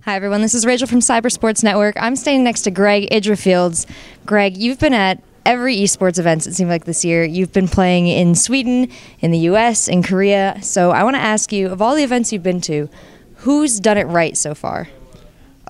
Hi everyone, this is Rachel from Cyber Sports Network. I'm standing next to EG.idrA. Greg, you've been at every esports event, it seemed like, this year. You've been playing in Sweden, in the US, in Korea. So I want to ask you, of all the events you've been to, who's done it right so far?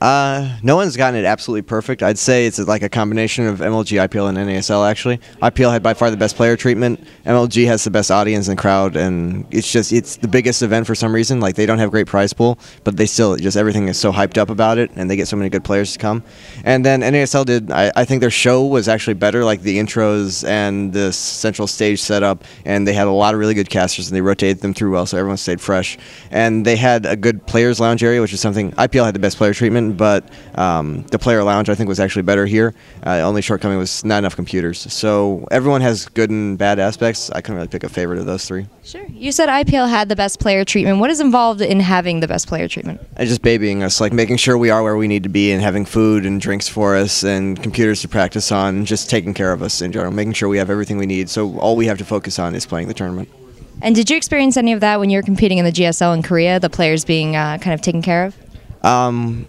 No one's gotten it absolutely perfect. I'd say it's like a combination of MLG, IPL, and NASL, actually. IPL had by far the best player treatment. MLG has the best audience and crowd, and it's the biggest event for some reason. Like, they don't have great prize pool, but they still, everything is so hyped up about it, and they get so many good players to come. And then NASL did, I think their show was actually better, like the intros and the central stage setup, and they had a lot of really good casters, and they rotated them through well, so everyone stayed fresh. And they had a good players lounge area, which is something, IPL had the best player treatment, but the player lounge, I think, was actually better here. Only shortcoming was not enough computers. So everyone has good and bad aspects. I couldn't really pick a favorite of those three. Sure. You said IPL had the best player treatment. What is involved in having the best player treatment? Just babying us, like making sure we are where we need to be and having food and drinks for us and computers to practice on, just taking care of us in general, making sure we have everything we need. So all we have to focus on is playing the tournament. And did you experience any of that when you were competing in the GSL in Korea, the players being kind of taken care of?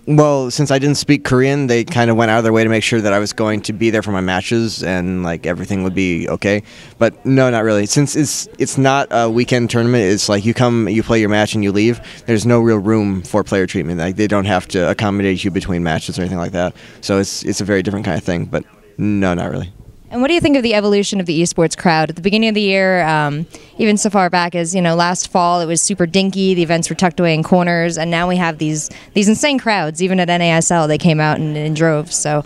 Well, since I didn't speak Korean, they kind of went out of their way to make sure that I was going to be there for my matches and like everything would be okay. But no, not really. Since it's not a weekend tournament, it's like you come, you play your match, and you leave. There's no real room for player treatment. Like, they don't have to accommodate you between matches or anything like that. So it's a very different kind of thing. But no, not really. And what do you think of the evolution of the esports crowd? At the beginning of the year, even so far back as, last fall, it was super dinky, the events were tucked away in corners, and now we have these insane crowds. Even at NASL, they came out in droves. So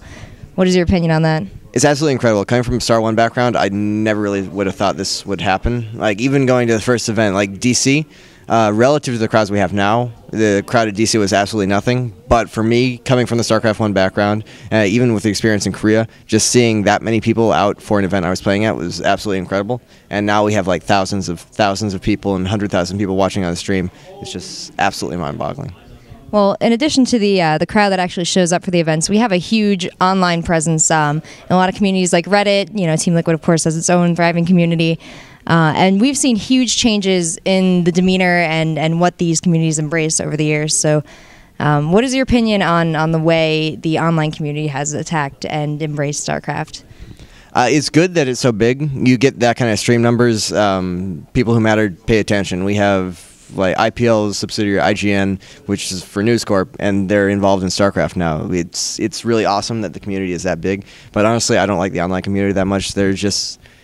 what is your opinion on that? It's absolutely incredible. Coming from a Star 1 background, I never really would have thought this would happen. Like, even going to the first event, like DC, relative to the crowds we have now, the crowd at DC was absolutely nothing. But for me, coming from the StarCraft 1 background, even with the experience in Korea, just seeing that many people out for an event I was playing at was absolutely incredible. And now we have like thousands of people and 100,000 people watching on the stream. It's just absolutely mind-boggling. Well, in addition to the crowd that actually shows up for the events, we have a huge online presence in a lot of communities like Reddit. Team Liquid, of course, has its own thriving community. And we've seen huge changes in the demeanor and what these communities embrace over the years. So what is your opinion on the way the online community has attacked and embraced StarCraft? It's good that it's so big. You get that kind of stream numbers. People who matter pay attention. We have like IPL's subsidiary IGN, which is for News Corp, and they're involved in StarCraft now. It's really awesome that the community is that big. But honestly, I don't like the online community that much.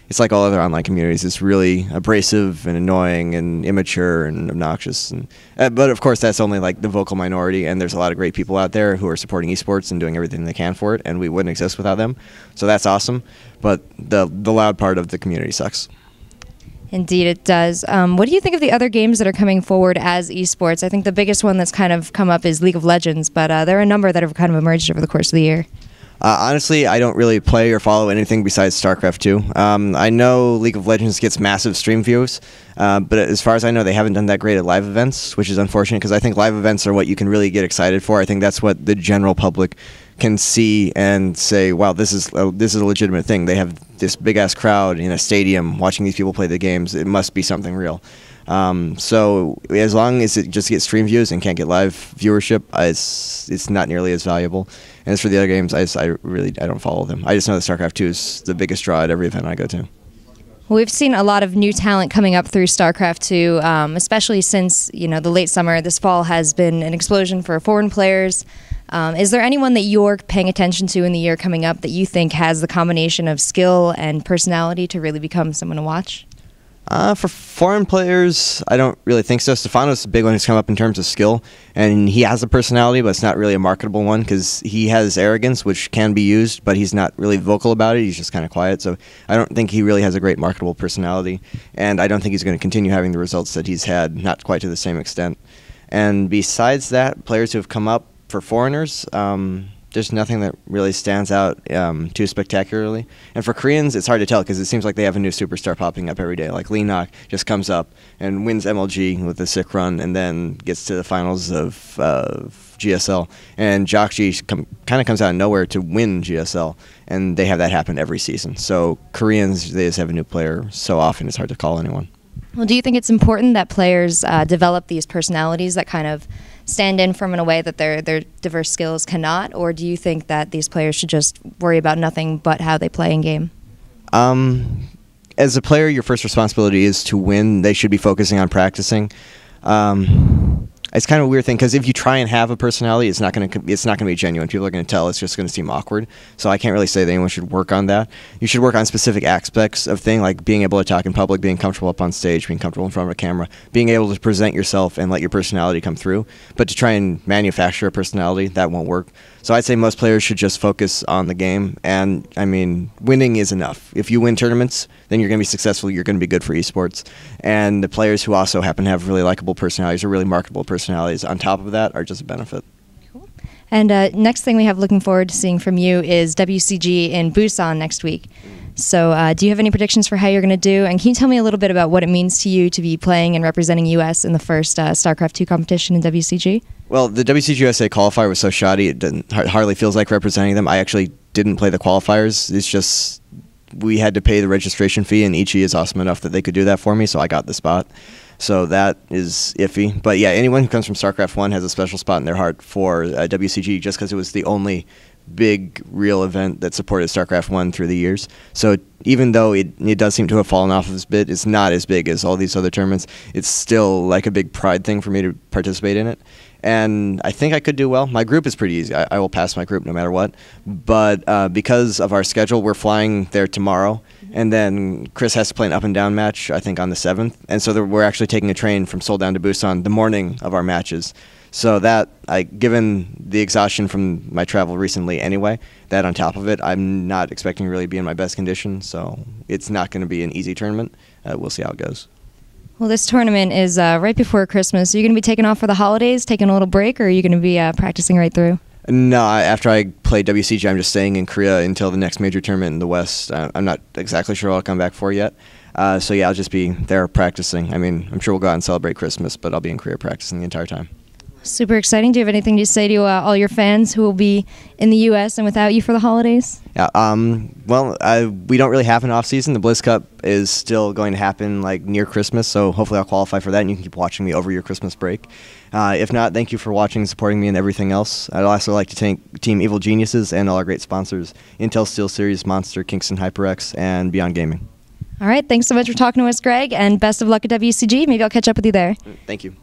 It's like all other online communities. It's really abrasive and annoying and immature and obnoxious. But of course, that's only like the vocal minority, and there's a lot of great people out there who are supporting esports and doing everything they can for it, and we wouldn't exist without them. So that's awesome. But the loud part of the community sucks. Indeed, it does. What do you think of the other games that are coming forward as esports? I think the biggest one that's kind of come up is League of Legends, but there are a number that have kind of emerged over the course of the year. Honestly, I don't really play or follow anything besides StarCraft 2. I know League of Legends gets massive stream views, but as far as I know, they haven't done that great at live events, which is unfortunate because I think live events are what you can really get excited for. I think that's what the general public can see and say, wow, this is a legitimate thing. They have this big-ass crowd in a stadium watching these people play the games. It must be something real. So as long as it just gets stream views and can't get live viewership, it's not nearly as valuable. And as for the other games, I don't follow them. I just know that StarCraft 2 is the biggest draw at every event I go to. Well, we've seen a lot of new talent coming up through StarCraft 2, especially since the late summer. This fall has been an explosion for foreign players. Is there anyone that you're paying attention to in the year coming up that you think has the combination of skill and personality to really become someone to watch? For foreign players, I don't really think so. Stefano's a big one who's come up in terms of skill, and he has a personality, but it's not really a marketable one because he has arrogance, which can be used, but he's not really vocal about it. He's just kind of quiet, so I don't think he really has a great marketable personality, and I don't think he's going to continue having the results that he's had, not quite to the same extent. And besides that, players who have come up for foreigners, there's nothing that really stands out too spectacularly. And for Koreans, it's hard to tell because it seems like they have a new superstar popping up every day. Like Leenock just comes up and wins MLG with a sick run and then gets to the finals of GSL. And Jokji kind of comes out of nowhere to win GSL. And they have that happen every season. So Koreans, they just have a new player so often it's hard to call anyone. Well, do you think it's important that players develop these personalities that kind of stand in from in a way that their diverse skills cannot? Or do you think that these players should just worry about nothing but how they play in game? As a player, your first responsibility is to win. They should be focusing on practicing. It's kind of a weird thing because if you try and have a personality, it's not going to be genuine. People are going to tell. It's just going to seem awkward. So I can't really say that anyone should work on that. You should work on specific aspects of thing, like being able to talk in public, being comfortable up on stage, being comfortable in front of a camera, being able to present yourself and let your personality come through. But to try and manufacture a personality, that won't work. So I'd say most players should just focus on the game. And I mean, winning is enough. If you win tournaments, then you're going to be successful. You're going to be good for esports. And the players who also happen to have really likable personalities or really marketable personalities on top of that are just a benefit. Cool. And next thing we have looking forward to seeing from you is WCG in Busan next week. So do you have any predictions for how you're going to do? And can you tell me a little bit about what it means to you to be playing and representing U.S. in the first StarCraft 2 competition in WCG? Well, the WCG USA qualifier was so shoddy, it hardly feels like representing them. I actually didn't play the qualifiers. It's just we had to pay the registration fee, and EG is awesome enough that they could do that for me, so I got the spot. So that is iffy. But yeah, anyone who comes from StarCraft 1 has a special spot in their heart for WCG just because it was the only big real event that supported StarCraft 1 through the years. So even though it does seem to have fallen off of this bit, it's not as big as all these other tournaments. It's still like a big pride thing for me to participate in it. And I think I could do well. My group is pretty easy. I will pass my group no matter what. But because of our schedule, we're flying there tomorrow. And then Chris has to play an up and down match, I think, on the 7th. And so we're actually taking a train from Seoul down to Busan the morning of our matches. So that, given the exhaustion from my travel recently anyway, that on top of it, I'm not expecting to really be in my best condition. So it's not going to be an easy tournament. We'll see how it goes. Well, this tournament is right before Christmas. Are you going to be taking off for the holidays, taking a little break, or are you going to be practicing right through? No, after I play WCG, I'm just staying in Korea until the next major tournament in the West. I'm not exactly sure what I'll come back for yet. So yeah, I'll just be there practicing. I mean, I'm sure we'll go out and celebrate Christmas, but I'll be in Korea practicing the entire time. Super exciting. Do you have anything to say to all your fans who will be in the U.S. and without you for the holidays? Yeah. Well, we don't really have an off season. The Blizz Cup is still going to happen like near Christmas, so hopefully I'll qualify for that, and you can keep watching me over your Christmas break. If not, thank you for watching and supporting me and everything else. I'd also like to thank Team Evil Geniuses and all our great sponsors, Intel SteelSeries, Monster, Kingston HyperX, and Beyond Gaming. All right. Thanks so much for talking to us, Greg, and best of luck at WCG. Maybe I'll catch up with you there. Thank you.